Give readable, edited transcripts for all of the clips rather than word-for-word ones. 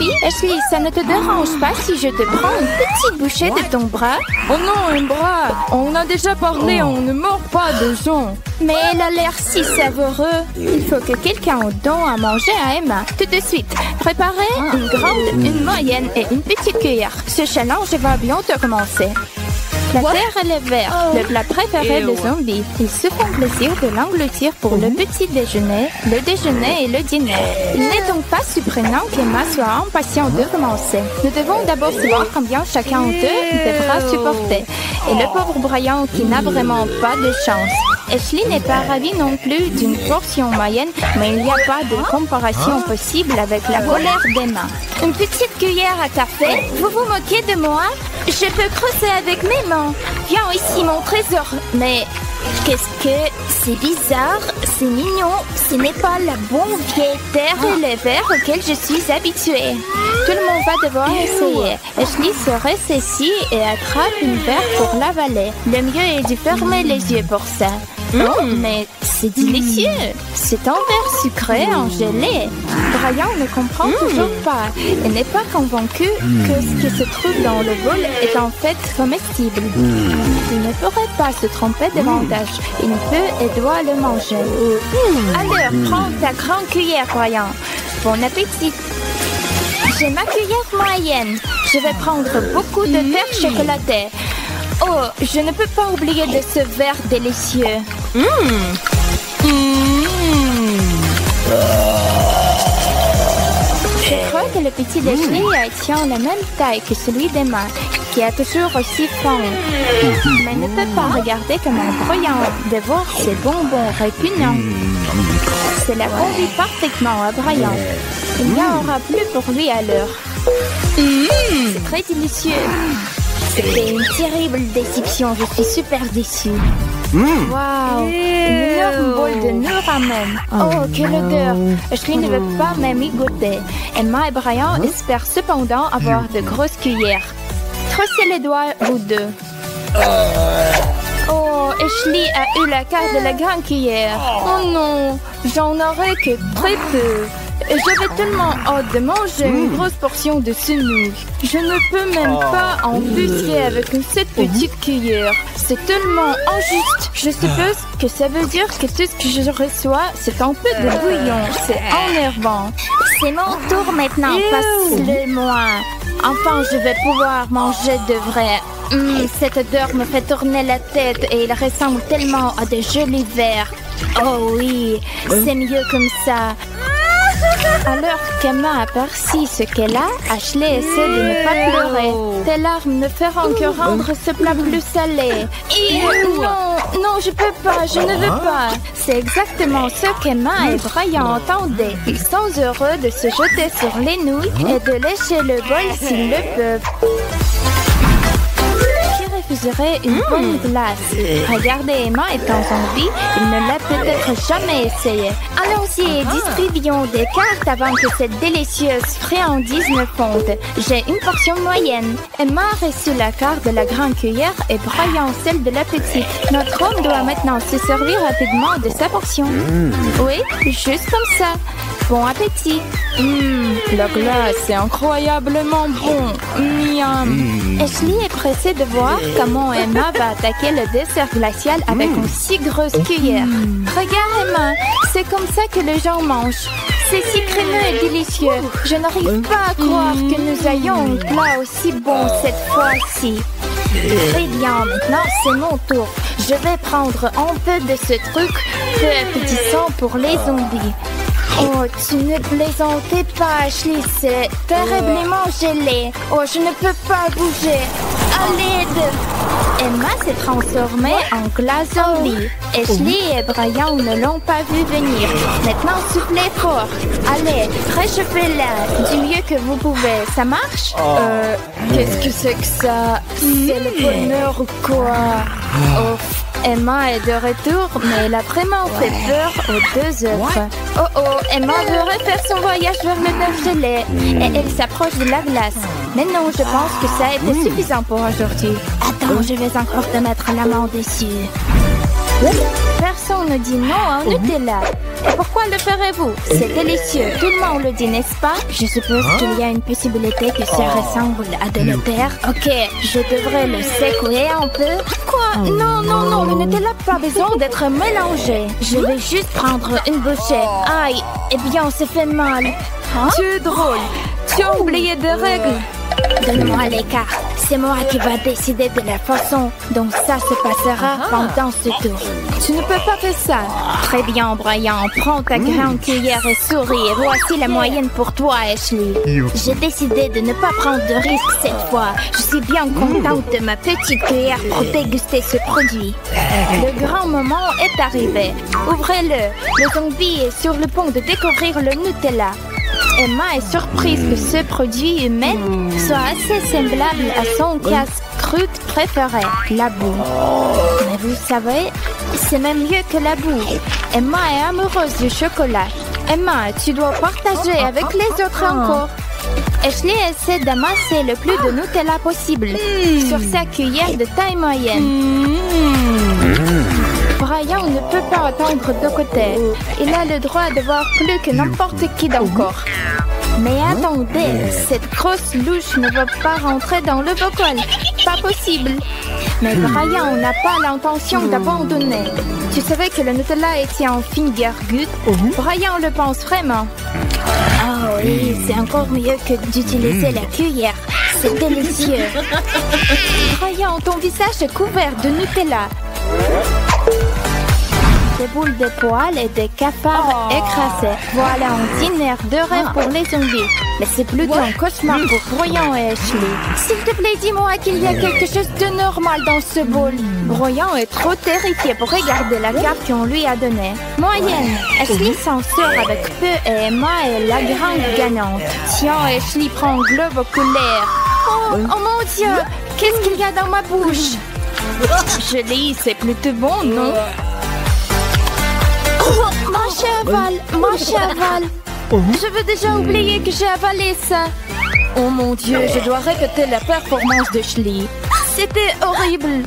zombie? Ashley, ça ne te dérange pas si je te prends une petite bouchée de ton bras? Oh non, un bras! On a déjà parlé, on ne mord pas de gens. Mais elle a l'air si savoureux. Il faut que quelqu'un donne à manger à Emma. Tout de suite, préparez une grande, une moyenne et une petite cuillère. Ce challenge va bientôt commencer. La terre et le verre, le plat préféré des zombies. Ils se font plaisir de l'engloutir pour le petit déjeuner, le déjeuner et le dîner. Il n'est donc pas surprenant qu'Emma soit impatiente de commencer. Nous devons d'abord savoir combien chacun d'eux devra supporter. Et le pauvre Brian qui n'a vraiment pas de chance. Ashley n'est pas ravie non plus d'une portion moyenne, mais il n'y a pas de comparaison possible avec la colère d'Emma. Une petite cuillère à café? Vous vous moquez de moi? Je peux creuser avec mes mains. Viens ici, mon trésor. Mais qu'est-ce que... C'est bizarre, c'est mignon. Ce n'est pas la bonne vieille terre et les verres auxquels je suis habituée. Tout le monde va devoir essayer. Ashley se ressaisit et attrape une verre pour l'avaler. Le mieux est de fermer les yeux pour ça. Oh, mais c'est délicieux. C'est un verre sucré en gelée. Brian ne comprend toujours pas et n'est pas convaincu que ce qui se trouve dans le bol est en fait comestible. Il ne pourrait pas se tromper davantage. Il peut et doit le manger. Alors, prends ta grande cuillère, Brian. Bon appétit. J'ai ma cuillère moyenne. Je vais prendre beaucoup de terre chocolatée. Oh, je ne peux pas oublier de ce verre délicieux. Je crois que le petit déjeuner tient la même taille que celui d'Emma, qui a toujours aussi faim. Mais ne peut pas regarder comme un Brian de voir ces bonbons répugnants. Cela convient parfaitement à Brian. Il n'y en aura plus pour lui à l'heure. C'est très délicieux. C'était une terrible déception. Je suis super déçue. Waouh! Une énorme bol de noix ramen. Oh, quelle odeur! Ashley ne veut pas même y goûter. Emma et Brian espèrent cependant avoir de grosses cuillères. Trossez les doigts, vous deux. Oh, Ashley a eu la carte de la grande cuillère. Oh non, j'en aurais que très peu. Et j'avais tellement hâte de manger une grosse portion de ce nouilles. Je ne peux même pas en busquer avec une cette petite cuillère. C'est tellement injuste. Je suppose que ça veut dire que tout ce que je reçois, c'est un peu de bouillon. C'est énervant. C'est mon tour maintenant, passe-le-moi. Enfin, je vais pouvoir manger de vrai. Cette odeur me fait tourner la tête et il ressemble tellement à de jolis verres. Oh oui, c'est mieux comme ça. Alors qu'Emma aperçut ce qu'elle a, Ashley essaie de ne pas pleurer. Tes larmes ne feront que rendre ce plat plus salé. Non, je peux pas, je ne veux pas. C'est exactement ce qu'Emma et Brian entendaient. Ils sont heureux de se jeter sur les nouilles et de lécher le bol s'ils le peuvent. Refuserait une bonne glace. Regardez, Emma étant en vie, il ne l'a peut-être jamais essayé. Allons-y et distribuons des cartes avant que cette délicieuse friandise ne fonde. J'ai une portion moyenne. Emma a reçu la carte de la grande cuillère et Brian celle de la petite. Notre homme doit maintenant se servir rapidement de sa portion. Oui, juste comme ça. Bon appétit. La glace est incroyablement bon. Miam. Ashley est pressée de voir comment Emma va attaquer le dessert glacial avec une si grosse cuillère. Regarde Emma, c'est comme ça que les gens mangent. C'est si crémeux et délicieux. Je n'arrive pas à croire que nous ayons un plat aussi bon cette fois-ci. Très bien, maintenant c'est mon tour. Je vais prendre un peu de ce truc peu appétissant pour les zombies. Oh, tu ne plaisantais pas, Ashley, c'est terriblement gelé. Oh, je ne peux pas bouger. À l'aide! Emma s'est transformée en glace zombie. Ashley et Brian ne l'ont pas vu venir. Maintenant, soufflez fort. Allez, réchauffez-la du mieux que vous pouvez. Ça marche? Qu'est-ce que c'est que ça? C'est le bonheur ou quoi? Oh. Emma est de retour, mais elle a vraiment fait peur aux deux autres. Oh, Emma veut refaire son voyage vers le neuf gelé et elle s'approche de la glace. Mais non, je pense que ça a été suffisant pour aujourd'hui. Attends, je vais encore te mettre la main dessus. Personne ne dit non au Nutella. Et pourquoi le ferez-vous? C'est délicieux. Tout le monde le dit, n'est-ce pas? Je suppose qu'il y a une possibilité que ça ressemble à de la terre. Ok, je devrais le secouer un peu. Quoi? Non, non, non, le Nutella n'a pas besoin d'être mélangé. Je vais juste prendre une bouchée. Aïe, eh bien, c'est fait mal. Hein? Tu es drôle. Tu as oublié des règles. Donne-moi les cartes. C'est moi qui va décider de la façon dont ça se passera pendant ce tour. Tu ne peux pas faire ça. Très bien, Brian. Prends ta grande cuillère et souris. Et voici la moyenne pour toi, Ashley. J'ai décidé de ne pas prendre de risques cette fois. Je suis bien contente de ma petite cuillère pour déguster ce produit. Le grand moment est arrivé. Ouvrez-le. Le zombie est sur le point de découvrir le Nutella. Emma est surprise que ce produit humain soit assez semblable à son casse-croûte préféré, la boue. Mais vous savez, c'est même mieux que la boue. Emma est amoureuse du chocolat. Emma, tu dois partager avec les autres encore. Ashley essaie d'amasser le plus de Nutella possible sur sa cuillère de taille moyenne. Brian ne peut pas attendre de côté. Il a le droit de voir plus que n'importe qui d'encore. Mais attendez, cette grosse louche ne va pas rentrer dans le bocal. Pas possible. Mais Brian n'a pas l'intention d'abandonner. Tu savais que le Nutella était en finger good? Brian le pense vraiment. Oh oui, c'est encore mieux que d'utiliser la cuillère. C'est délicieux. Brian, ton visage est couvert de Nutella. Des boules de poils et des cafards écrasés. Voilà un dîner de rêve pour les zombies. Mais c'est plutôt un cauchemar pour Brian et Ashley. S'il te plaît, dis-moi qu'il y a quelque chose de normal dans ce bol. Brian est trop terrifié pour regarder la carte qu'on lui a donnée. Moyenne. Ashley s'en sort avec peu et Emma est la grande gagnante. Tiens, Ashley prend un globe oculaire. Oh mon Dieu! Qu'est-ce qu'il y a dans ma bouche? Je lis, c'est plutôt bon, non? Mon cheval. Je veux déjà oublier que j'ai avalé ça. Oh mon Dieu, je dois répéter la performance de Ashley. C'était horrible.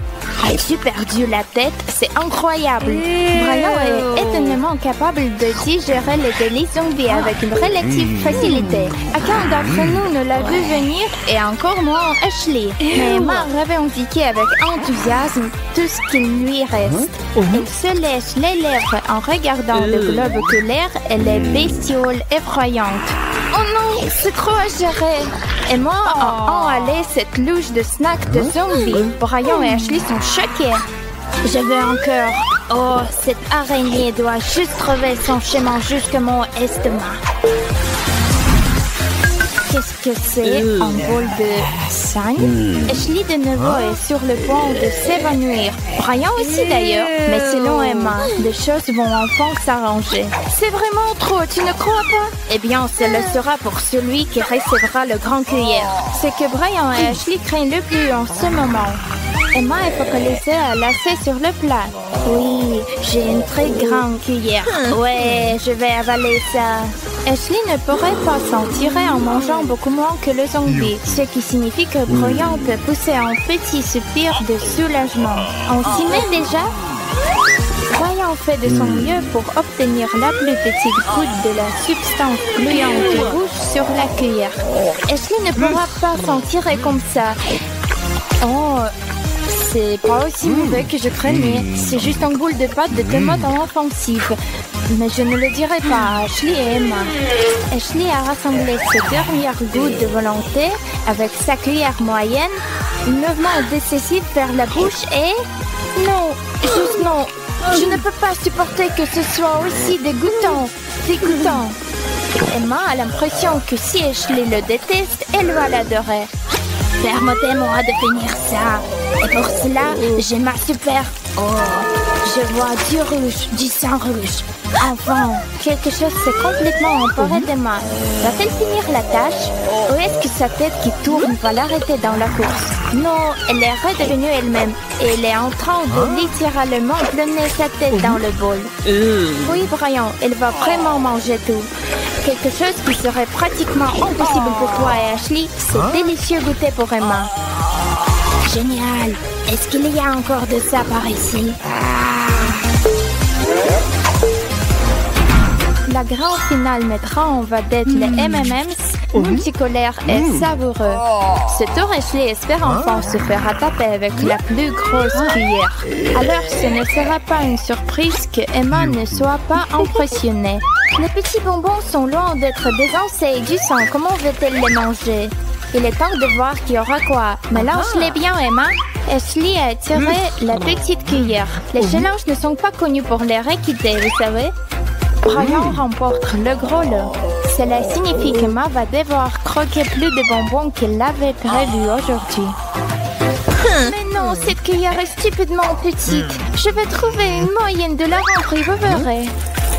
As-tu perdu la tête? C'est incroyable. Brian est étonnamment capable de digérer les délices zombies avec une relative facilité. Aucun d'entre nous ne l'a vu venir et encore moins Ashley. Mais Emma revendiquait avec enthousiasme tout ce qu'il lui reste. Elle se lèche les lèvres en regardant le globe oculaire et les bestioles effrayantes. Oh non, c'est trop à gérer. Emma a enhalé cette louche de snack de zombies. Brian et Ashley sont choqués. Je veux encore. Oh, cette araignée doit juste trouver son chemin jusqu'à mon estomac. Qu'est-ce que c'est? Un bol de sang? Ashley de nouveau est sur le point de s'évanouir. Brian aussi d'ailleurs. Mais selon Emma, les choses vont enfin s'arranger. C'est vraiment trop, tu ne crois pas? Eh bien, ce le sera pour celui qui recevra le grand cuillère. C'est que Brian et Ashley craignent le plus en ce moment. Emma est focalisée à lasser sur le plat. Oui, j'ai une très grande cuillère. Ouais, je vais avaler ça. Ashley ne pourrait pas s'en tirer en mangeant beaucoup moins que le zombie, ce qui signifie que Brian peut pousser un petit soupir de soulagement. On s'y met déjà? Brian fait de son mieux pour obtenir la plus petite goutte de la substance gluante rouge sur la cuillère. Ashley ne pourra pas s'en tirer comme ça. Oh, c'est pas aussi mauvais que je craignais. C'est juste un boule de pâte de tomate en offensive. Mais je ne le dirai pas à Ashley et Emma. Ashley a rassemblé ses dernières gouttes de volonté avec sa cuillère moyenne, un mouvement décisif vers la bouche et... Non, juste non. Je ne peux pas supporter que ce soit aussi dégoûtant. Emma a l'impression que si Ashley le déteste, elle va l'adorer. Permettez-moi de finir ça. Et pour cela, j'ai ma super... Oh, je vois du rouge, du sang rouge. Enfin, quelque chose s'est complètement emparé d'Emma. Va-t-elle finir la tâche? Ou est-ce que sa tête qui tourne va l'arrêter dans la course? Non, elle est redevenue elle-même. Et elle est en train de littéralement plonger sa tête dans le bol. Oui, Brian, elle va vraiment manger tout. Quelque chose qui serait pratiquement impossible pour toi et Ashley, c'est délicieux goûter pour Emma. Génial! Est-ce qu'il y a encore de ça par ici? La grande finale mettra en vedette les M&M's multicolores et savoureux. Ce tour, Ashley espère enfin se faire rattraper avec la plus grosse cuillère. Alors, ce ne sera pas une surprise que Emma ne soit pas impressionnée. Les petits bonbons sont loin d'être désencés et du sang. Comment va-t-elle les manger? Il est temps de voir qui aura quoi. Mélange-les bien, Emma. Ashley a tiré la petite cuillère. Les challenges ne sont pas connus pour leur équité, vous savez. Brian remporte le gros lot. Cela signifie qu'Emma va devoir croquer plus de bonbons qu'elle l'avait prévu aujourd'hui. Mais non, cette cuillère est stupidement petite. Je vais trouver une moyenne de la rentrer, vous verrez.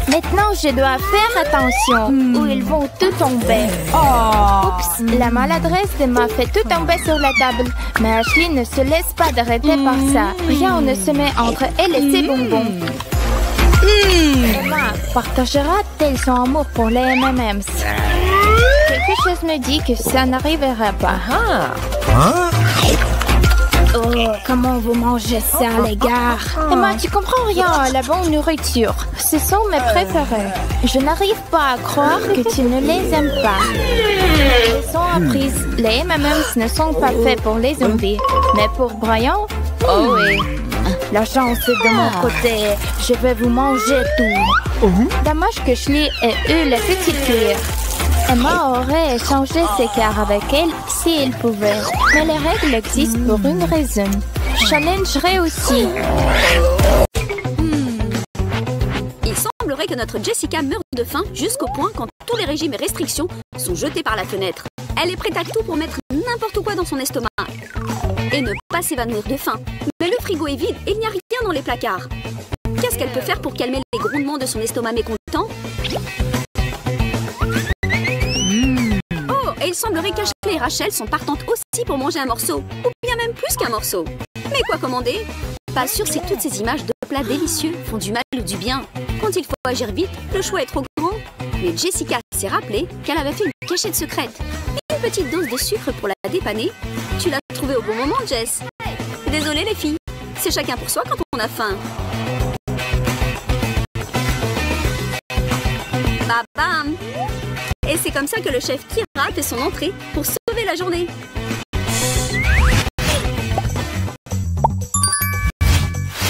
Maintenant, je dois faire attention ou ils vont tout tomber. Oups, la maladresse d'Emma fait tout tomber sur la table. Mais Ashley ne se laisse pas d'arrêter par ça. Rien ne se met entre elle et ses bonbons. Emma partagera-t-elle son amour pour les M&M's? Quelque chose me dit que ça n'arrivera pas. Oh, comment vous mangez ça, les gars? Emma, tu comprends rien à la bonne nourriture. Ce sont mes préférés. Je n'arrive pas à croire que tu ne les aimes pas. Laissons apprise, les M&M's ne sont pas faits pour les zombies. Mais pour Brian, oh oui. La chance est de mon côté. Je vais vous manger tout. Dommage que Ashley ait eu la petite cuillère. Emma aurait échangé ses cartes avec elle si elle pouvait. Mais les règles existent pour une raison. Challenge réussi. Il semblerait que notre Jessica meure de faim jusqu'au point quand tous les régimes et restrictions sont jetés par la fenêtre. Elle est prête à tout pour mettre n'importe quoi dans son estomac. Et ne pas s'évanouir de faim. Mais le frigo est vide et il n'y a rien dans les placards. Qu'est-ce qu'elle peut faire pour calmer les grondements de son estomac mécontent? Oh, et il semblerait qu'Ashley et Rachel sont partantes aussi pour manger un morceau. Ou bien même plus qu'un morceau. Mais quoi commander? Pas sûr si toutes ces images de plats délicieux font du mal ou du bien. Quand il faut agir vite, le choix est trop grand. Mais Jessica s'est rappelé qu'elle avait fait une cachette secrète. Une petite dose de sucre pour la dépanner. Tu l'as trouvée au bon moment, Jess. Désolée les filles, c'est chacun pour soi quand on a faim. Bam! Et c'est comme ça que le chef Kira fait son entrée pour sauver la journée.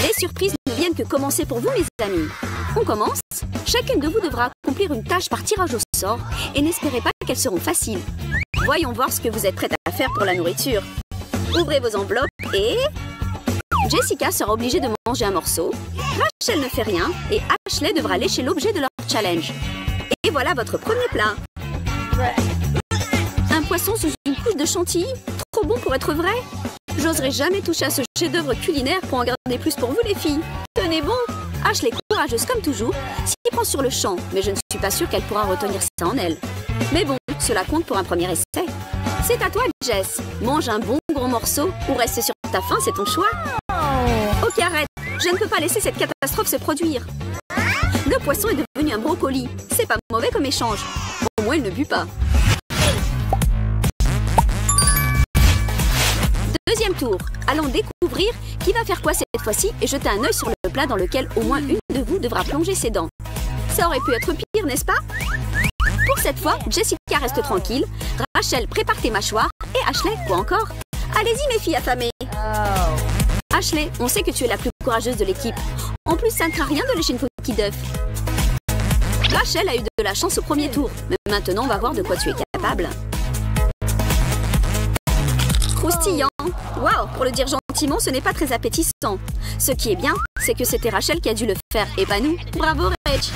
Les surprises ne viennent que commencer pour vous, mes amis. On commence. Chacune de vous devra accomplir une tâche par tirage au sort et n'espérez pas qu'elles seront faciles. Voyons voir ce que vous êtes prête à faire pour la nourriture. Ouvrez vos enveloppes et... Jessica sera obligée de manger un morceau. Rachel ne fait rien et Ashley devra lécher l'objet de leur challenge. Et voilà votre premier plat. Un poisson sous une couche de chantilly? Trop bon pour être vrai? J'oserais jamais toucher à ce chef-d'œuvre culinaire pour en garder plus pour vous les filles. Tenez bon! Ashley, courageuse comme toujours, s'y prend sur le champ, mais je ne suis pas sûre qu'elle pourra retenir ça en elle. Mais bon, cela compte pour un premier essai. C'est à toi, Jess. Mange un bon gros morceau ou reste sur ta faim, c'est ton choix. Ok, arrête. Je ne peux pas laisser cette catastrophe se produire. Le poisson est devenu un brocoli. C'est pas mauvais comme échange. Au moins, il ne bute pas. Deuxième tour. Allons découvrir qui va faire quoi cette fois-ci et jeter un œil sur le plat dans lequel au moins une de vous devra plonger ses dents. Ça aurait pu être pire, n'est-ce pas? Pour cette fois, Jessica reste tranquille. Rachel, prépare tes mâchoires. Et Ashley, quoi encore? Allez-y, mes filles affamées. Ashley, on sait que tu es la plus courageuse de l'équipe. En plus, ça ne craint rien de lécher une coquille d'œuf. Rachel a eu de la chance au premier tour. Mais maintenant, on va voir de quoi tu es capable. Croustillant. Waouh, pour le dire gentiment, ce n'est pas très appétissant. Ce qui est bien, c'est que c'était Rachel qui a dû le faire, et pas nous. Bravo, Rach.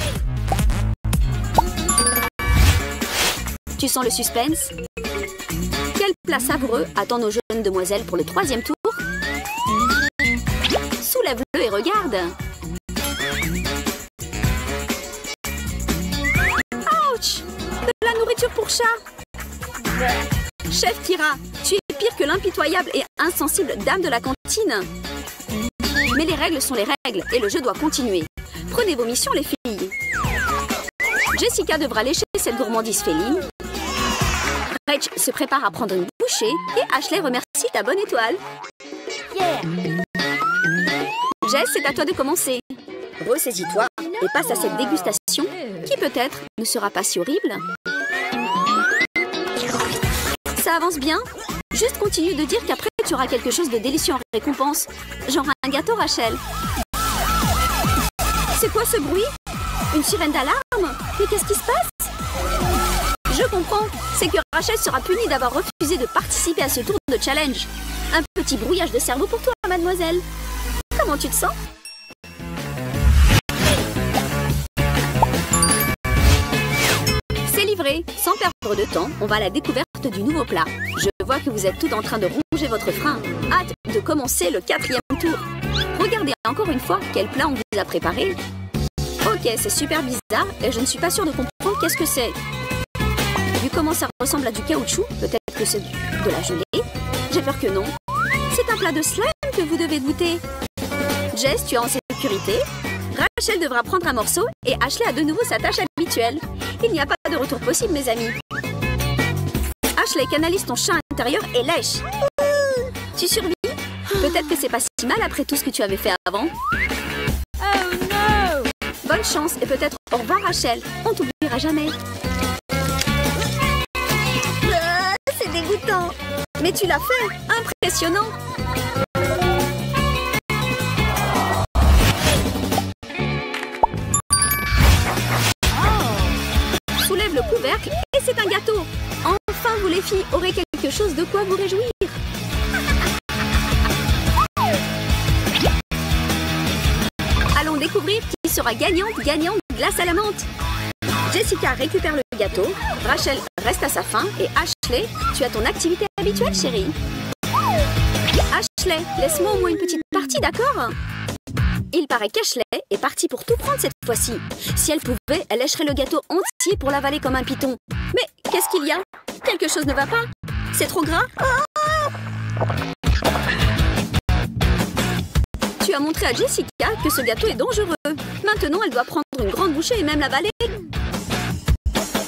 Tu sens le suspense? Quel plat savoureux attend nos jeunes demoiselles pour le troisième tour? Soulève-le et regarde. Ouch! De la nourriture pour chat. Chef Kira, tu es pire que l'impitoyable et insensible dame de la cantine. Mais les règles sont les règles et le jeu doit continuer. Prenez vos missions, les filles. Jessica devra lécher cette gourmandise féline. Rach se prépare à prendre une bouchée et Ashley remercie ta bonne étoile. Yeah. Jess, c'est à toi de commencer. ressaisis-toi et passe à cette dégustation qui peut-être ne sera pas si horrible. Ça avance bien. Juste continue de dire qu'après tu auras quelque chose de délicieux en récompense. Genre un gâteau, Rachel. C'est quoi ce bruit? Une sirène d'alarme? Mais qu'est-ce qui se passe? Je comprends. C'est que Rachel sera punie d'avoir refusé de participer à ce tour de challenge. Un petit brouillage de cerveau pour toi, mademoiselle. Comment tu te sens? C'est livré. Sans perdre de temps, on va à la découverte du nouveau plat. Je vois que vous êtes tous en train de ronger votre frein. Hâte de commencer le 4e tour. Regardez encore une fois quel plat on vous a préparé. Ok, c'est super bizarre et je ne suis pas sûre de comprendre qu'est-ce que c'est. Vu comment ça ressemble à du caoutchouc, peut-être que c'est de la gelée. J'ai peur que non. C'est un plat de slime que vous devez goûter. Jess, tu es en sécurité. Rachel devra prendre un morceau et Ashley a de nouveau sa tâche habituelle. Il n'y a pas de retour possible, mes amis. Ashley, canalise ton chat intérieur et lèche. Tu survis? Peut-être que c'est pas si mal après tout ce que tu avais fait avant. Oh non! Bonne chance et peut-être au revoir, Rachel. On t'oubliera jamais. C'est dégoûtant. Mais tu l'as fait. Impressionnant. Soulève le couvercle et c'est un gâteau. Enfin, vous les filles aurez quelque chose de quoi vous réjouir. Allons découvrir qui sera gagnante glace à la menthe. Jessica récupère le gâteau, Rachel reste à sa faim et Ashley, tu as ton activité habituelle, chérie. Ashley, laisse-moi au moins une petite partie, d'accord? Il paraît qu'Ashley est partie pour tout prendre cette fois-ci. Si elle pouvait, elle lècherait le gâteau entier pour l'avaler comme un python. Mais qu'est-ce qu'il y a? Quelque chose ne va pas? C'est trop gras? Tu as montré à Jessica que ce gâteau est dangereux. Maintenant, elle doit prendre une grande bouchée et même l'avaler.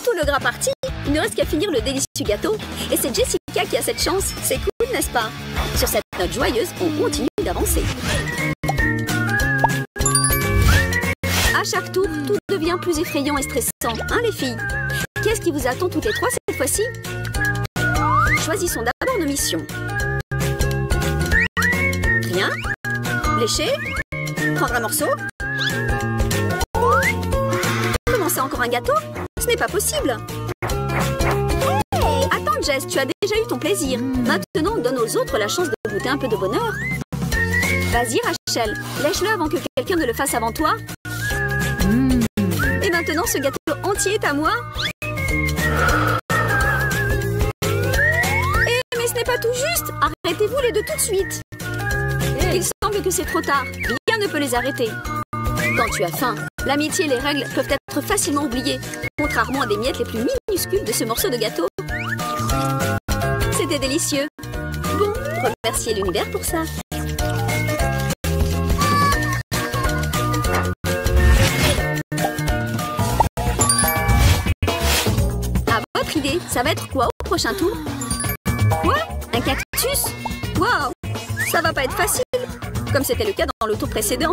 Tout le gras parti, il ne reste qu'à finir le délicieux gâteau. Et c'est Jessica qui a cette chance. C'est cool, n'est-ce pas? Sur cette note joyeuse, on continue d'avancer. À chaque tour, tout devient plus effrayant et stressant, hein les filles? Qu'est-ce qui vous attend toutes les trois cette fois-ci? Choisissons d'abord nos missions. Rien. Lécher. Prendre un morceau. Commencer encore un gâteau? Ce n'est pas possible. Attends, Jess, tu as déjà eu ton plaisir. Maintenant, donne aux autres la chance de goûter un peu de bonheur. Vas-y, Rachel, lèche-le avant que quelqu'un ne le fasse avant toi. Et maintenant, ce gâteau entier est à moi. Mais ce n'est pas tout juste. Arrêtez-vous les deux tout de suite. Il semble que c'est trop tard. Rien ne peut les arrêter. Quand tu as faim, l'amitié et les règles peuvent être facilement oubliées, contrairement à des miettes les plus minuscules de ce morceau de gâteau. C'était délicieux. Bon, remerciez l'univers pour ça. À votre idée, ça va être quoi au prochain tour? Quoi? Un cactus? Waouh! Ça va pas être facile, comme c'était le cas dans le tour précédent.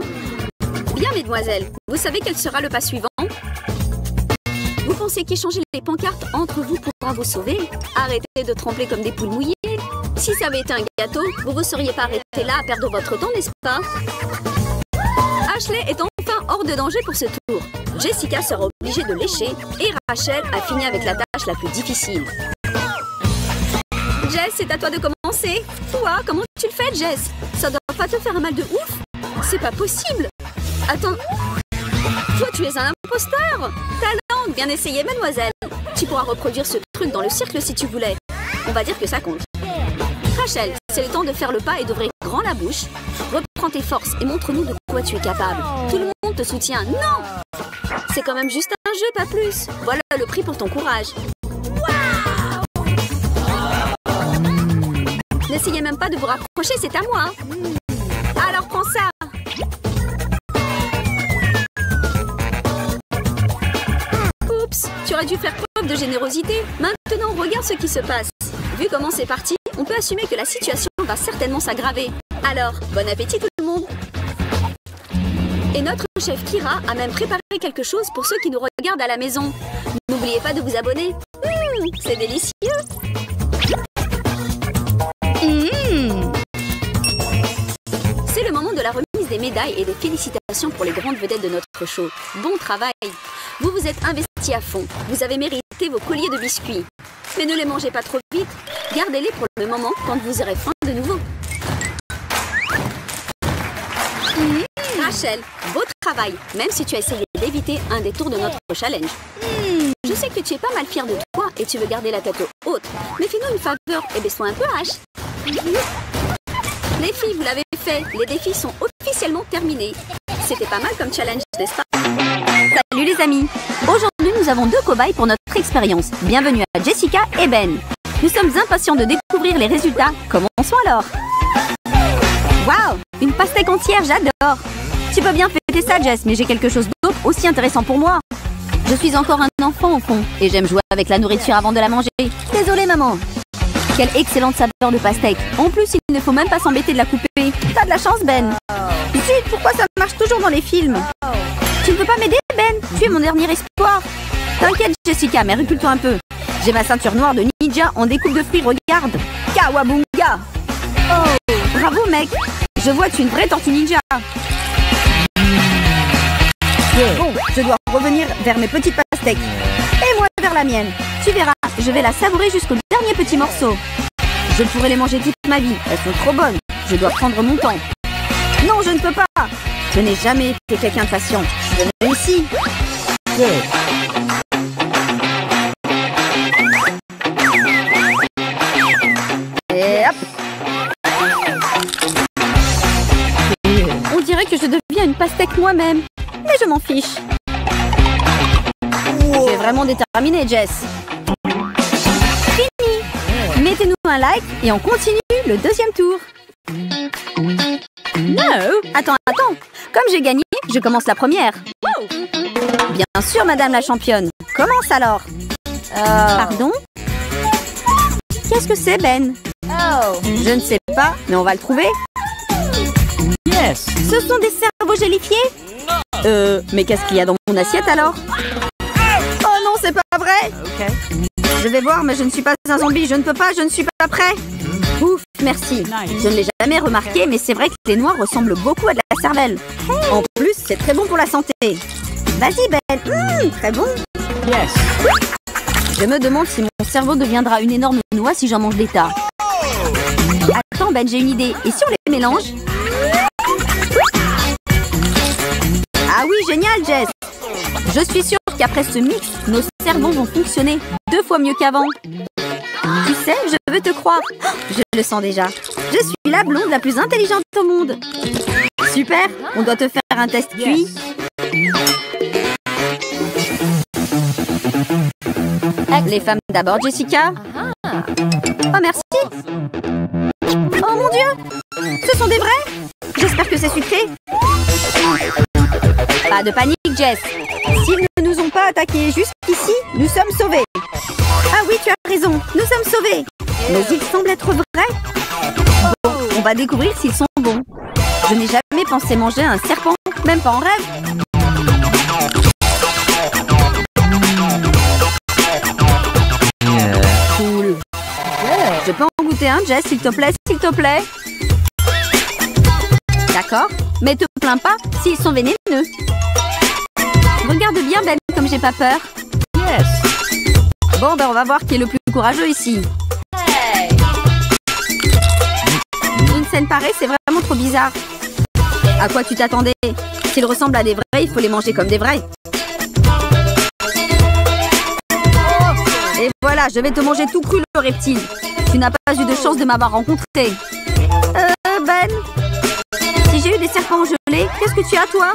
Bien, mesdemoiselles, vous savez quel sera le pas suivant? Vous pensez qu'échanger les pancartes entre vous pourra vous sauver? Arrêtez de trembler comme des poules mouillées. Si ça avait été un gâteau, vous ne seriez pas arrêté là à perdre votre temps, n'est-ce pas? Ashley est enfin hors de danger pour ce tour. Jessica sera obligée de lécher et Rachel a fini avec la tâche la plus difficile. Jess, c'est à toi de commencer. Toi, comment tu le fais, Jess? Ça doit pas te faire un mal de ouf? C'est pas possible. Attends. Toi, tu es un imposteur. Talent, bien essayé, mademoiselle. Tu pourras reproduire ce truc dans le cercle si tu voulais. On va dire que ça compte. Rachel, c'est le temps de faire le pas et d'ouvrir grand la bouche. Reprends tes forces et montre-nous de quoi tu es capable. Tout le monde te soutient. Non! C'est quand même juste un jeu, pas plus. Voilà le prix pour ton courage. N'essayez même pas de vous rapprocher, c'est à moi. Alors prends ça. Oups, tu aurais dû faire preuve de générosité. Maintenant, regarde ce qui se passe. Vu comment c'est parti, on peut assumer que la situation va certainement s'aggraver. Alors, bon appétit tout le monde. Et notre chef Kira a même préparé quelque chose pour ceux qui nous regardent à la maison. N'oubliez pas de vous abonner. C'est délicieux. C'est le moment de la remise des médailles et des félicitations pour les grandes vedettes de notre show. Bon travail! Vous vous êtes investis à fond. Vous avez mérité vos colliers de biscuits. Mais ne les mangez pas trop vite. Gardez-les pour le moment quand vous aurez faim de nouveau. Rachel, beau travail, même si tu as essayé d'éviter un des tours de notre challenge. Je sais que tu es pas mal fière de toi et tu veux garder la tête haute. Mais fais-nous une faveur et baisse-toi un peu, H. Les filles, vous l'avez fait. Les défis sont officiellement terminés. C'était pas mal comme challenge, n'est-ce pas? Salut les amis. Aujourd'hui, nous avons 2 cobayes pour notre expérience. Bienvenue à Jessica et Ben. Nous sommes impatients de découvrir les résultats. Commençons alors. Waouh, une pastèque entière, j'adore. Tu peux bien fêter ça, Jess, mais j'ai quelque chose d'autre aussi intéressant pour moi. Je suis encore un enfant au fond, et j'aime jouer avec la nourriture avant de la manger. Désolée, maman. Quelle excellente saveur de pastèque. En plus, il ne faut même pas s'embêter de la couper. T'as de la chance, Ben. Zut, pourquoi ça marche toujours dans les films? Tu ne peux pas m'aider, Ben? Tu es mon dernier espoir. T'inquiète, Jessica, mais recule-toi un peu. J'ai ma ceinture noire de ninja en découpe de fruits, regarde. Kawabunga. Oh, bravo, mec. Je vois que tu es une vraie tortue ninja. Bon, je dois revenir vers mes petites pastèques. Et moi vers la mienne. Tu verras, je vais la savourer jusqu'au dernier petit morceau. Je pourrais les manger toute ma vie. Elles sont trop bonnes. Je dois prendre mon temps. Non, je ne peux pas. Je n'ai jamais été quelqu'un de patient. Je réussis. Et hop. On dirait que je deviens une pastèque moi-même. Mais je m'en fiche. Tu es vraiment déterminée, Jess. Fini. Mettez-nous un like et on continue le deuxième tour. Non. Attends. Comme j'ai gagné, je commence la première. Bien sûr, madame la championne. Commence alors. Pardon? Qu'est-ce que c'est, Ben? Je ne sais pas, mais on va le trouver. Yes. Ce sont des cerveaux gélifiés? Mais qu'est-ce qu'il y a dans mon assiette alors? Oh non, c'est pas vrai! Je vais voir, mais je ne suis pas un zombie, je ne peux pas, je ne suis pas prêt. Ouf, merci. Je ne l'ai jamais remarqué, mais c'est vrai que les noix ressemblent beaucoup à de la cervelle. En plus, c'est très bon pour la santé. Vas-y, Ben. Très bon. Yes. Je me demande si mon cerveau deviendra une énorme noix si j'en mange des tas. Attends, Ben, j'ai une idée. Et si on les mélange? Ah oui, génial, Jess. Je suis sûre qu'après ce mix, nos cerveaux vont fonctionner 2 fois mieux qu'avant. Tu sais, je veux te croire. Je le sens déjà. Je suis la blonde la plus intelligente au monde. Super, on doit te faire un test QI. Les femmes d'abord, Jessica. Oh, merci. Oh mon Dieu, ce sont des vrais? J'espère que c'est sucré. Pas de panique, Jess. S'ils ne nous ont pas attaqués jusqu'ici, nous sommes sauvés. Ah oui, tu as raison, nous sommes sauvés. Mais ils semblent être vrais. Bon, on va découvrir s'ils sont bons. Je n'ai jamais pensé manger un serpent, même pas en rêve. Cool. Je peux en goûter un, Jess, s'il te plaît, s'il te plaît. D'accord, mais te plains pas s'ils sont vénéneux. Regarde bien, Ben, comme j'ai pas peur. Yes. Bon, ben on va voir qui est le plus courageux ici. Hey. Une scène pareille, c'est vraiment trop bizarre. À quoi tu t'attendais? S'ils ressemblent à des vrais, il faut les manger comme des vrais. Et voilà, je vais te manger tout cru, le reptile. Tu n'as pas eu de chance de m'avoir rencontré. Ben, si j'ai eu des serpents gelés, qu'est-ce que tu as, toi?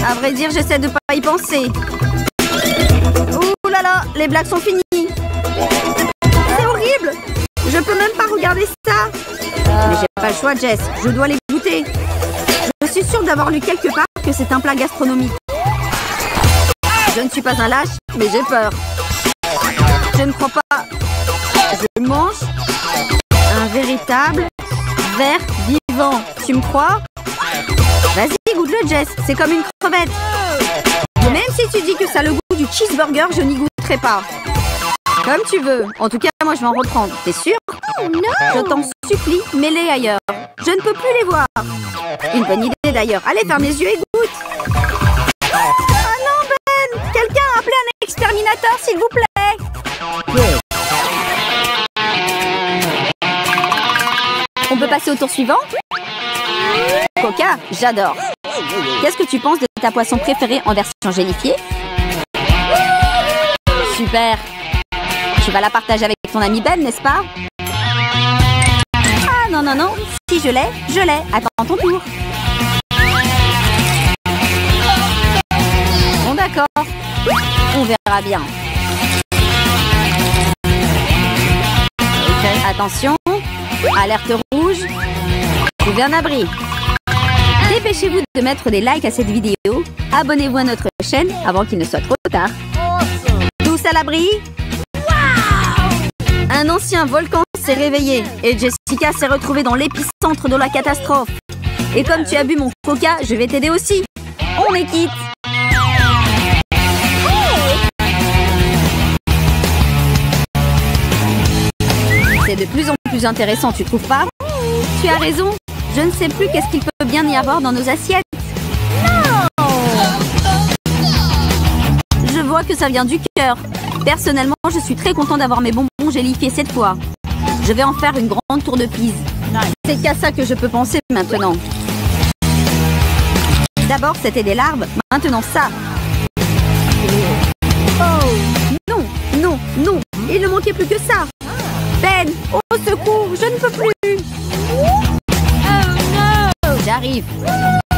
À vrai dire, j'essaie de pas y penser. Ouh là là, les blagues sont finies. C'est horrible. Je peux même pas regarder ça. Mais j'ai pas le choix, Jess. Je dois les goûter. Je suis sûre d'avoir lu quelque part que c'est un plat gastronomique. Je ne suis pas un lâche, mais j'ai peur. Je ne crois pas. Je mange un véritable ver vivant. Tu me crois? Vas-y, goûte-le, Jess. C'est comme une crevette. Même si tu dis que ça a le goût du cheeseburger, je n'y goûterai pas. Comme tu veux. En tout cas, moi, je vais en reprendre. T'es sûr? Non! Je t'en supplie, mets-les ailleurs. Je ne peux plus les voir. Une bonne idée, d'ailleurs. Allez, ferme les yeux et goûte. Ah non, Ben! Quelqu'un a appelé un exterminateur, s'il vous plaît. On peut passer au tour suivant? Coca, j'adore. Qu'est-ce que tu penses de ta poisson préférée en version gélifiée? Super. Tu vas la partager avec ton ami Ben, n'est-ce pas? Ah non, non, non. Si je l'ai, je l'ai. Attends ton tour. Bon, d'accord. On verra bien. Attention. Alerte rouge. Trouvez un abri. Dépêchez-vous de mettre des likes à cette vidéo. Abonnez-vous à notre chaîne avant qu'il ne soit trop tard. Tous à l'abri. Un ancien volcan s'est réveillé et Jessica s'est retrouvée dans l'épicentre de la catastrophe. Et comme tu as bu mon coca, je vais t'aider aussi. On est quitte. C'est de plus en plus intéressant, tu trouves pas? Tu as raison. Je ne sais plus qu'est-ce qu'il peut bien y avoir dans nos assiettes. Non! Je vois que ça vient du cœur. Personnellement, je suis très content d'avoir mes bonbons gélifiés cette fois. Je vais en faire une grande tour de Pise. C'est qu'à ça que je peux penser maintenant. D'abord, c'était des larves. Maintenant, ça. Oh! Non, non, non. Il ne manquait plus que ça. Ben, au secours, je ne peux plus. J'arrive.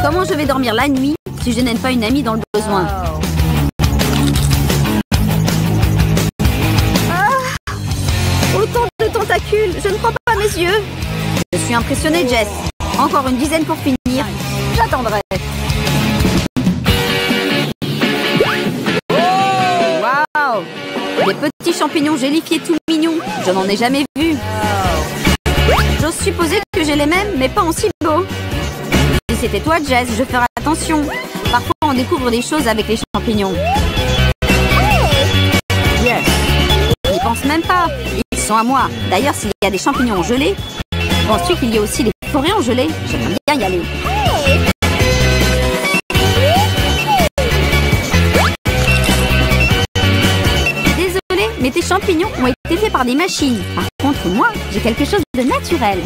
Comment je vais dormir la nuit si je n'aide pas une amie dans le besoin? Ah, autant de tentacules, je ne crois pas à mes yeux. Je suis impressionnée, Jess. Encore une dizaine pour finir. J'attendrai. Waouh! Des petits champignons gélifiés tout mignons. Je n'en ai jamais vu. J'ose supposer que j'ai les mêmes, mais pas en si beau. Si c'était toi, Jess, je ferais attention. Parfois, on découvre des choses avec les champignons. Yes. N'y pense même pas. Ils sont à moi. D'ailleurs, s'il y a des champignons gelés, penses-tu qu'il y a aussi des forêts en gelée? J'aimerais bien y aller. Désolée, mais tes champignons ont été faits par des machines. Par contre, moi, j'ai quelque chose de naturel.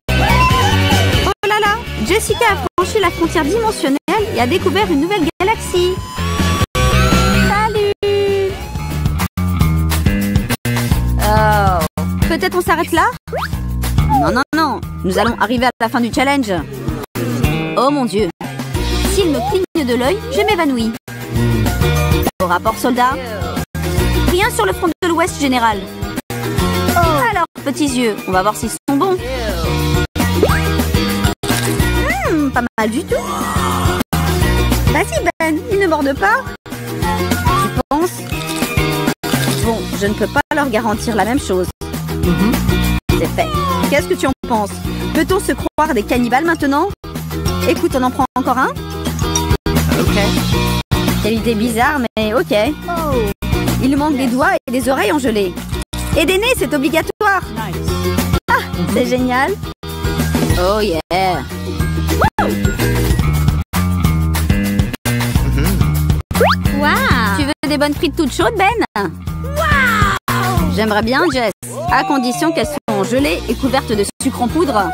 Oh là là, Jessica a franchi la frontière dimensionnelle et a découvert une nouvelle galaxie. Salut! Oh, peut-être on s'arrête là? Non, non, non, nous allons arriver à la fin du challenge. Oh mon Dieu, s'il me cligne de l'œil, je m'évanouis. Au rapport, soldat? Rien sur le front de l'Ouest, général. Alors, petits yeux, on va voir s'ils sont bons. Pas mal du tout. Vas-y, Ben, ils ne mordent pas. Tu penses? Bon, je ne peux pas leur garantir la même chose. C'est fait. Qu'est-ce que tu en penses? Peut-on se croire des cannibales maintenant? Écoute, on en prend encore un? Ok. Quelle idée bizarre, mais ok. Il manque des doigts et des oreilles en gelée. Et des nez, c'est obligatoire. Ah, c'est génial. Oh yeah. Wow. Tu veux des bonnes frites toutes chaudes, Ben? Wow. J'aimerais bien, Jess, à condition qu'elles soient gelées et couvertes de sucre en poudre.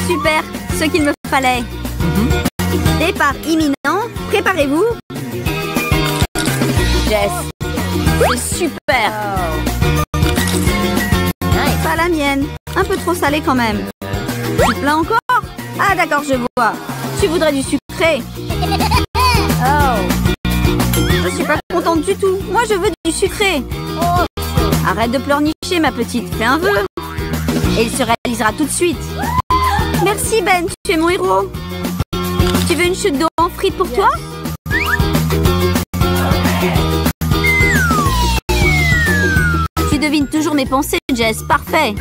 Super, ce qu'il me fallait. Départ imminent, préparez-vous. Jess, c'est super. Pas la mienne, un peu trop salé quand même. Tu plains encore? Ah d'accord, je vois. Tu voudrais du sucré. Je suis pas contente du tout. Moi, je veux du sucré. Arrête de pleurnicher, ma petite. Fais un vœu. Et il se réalisera tout de suite. Merci, Ben. Tu es mon héros. Tu veux une chute d'eau en frites pour toi? Tu devines toujours mes pensées, Jess. Parfait.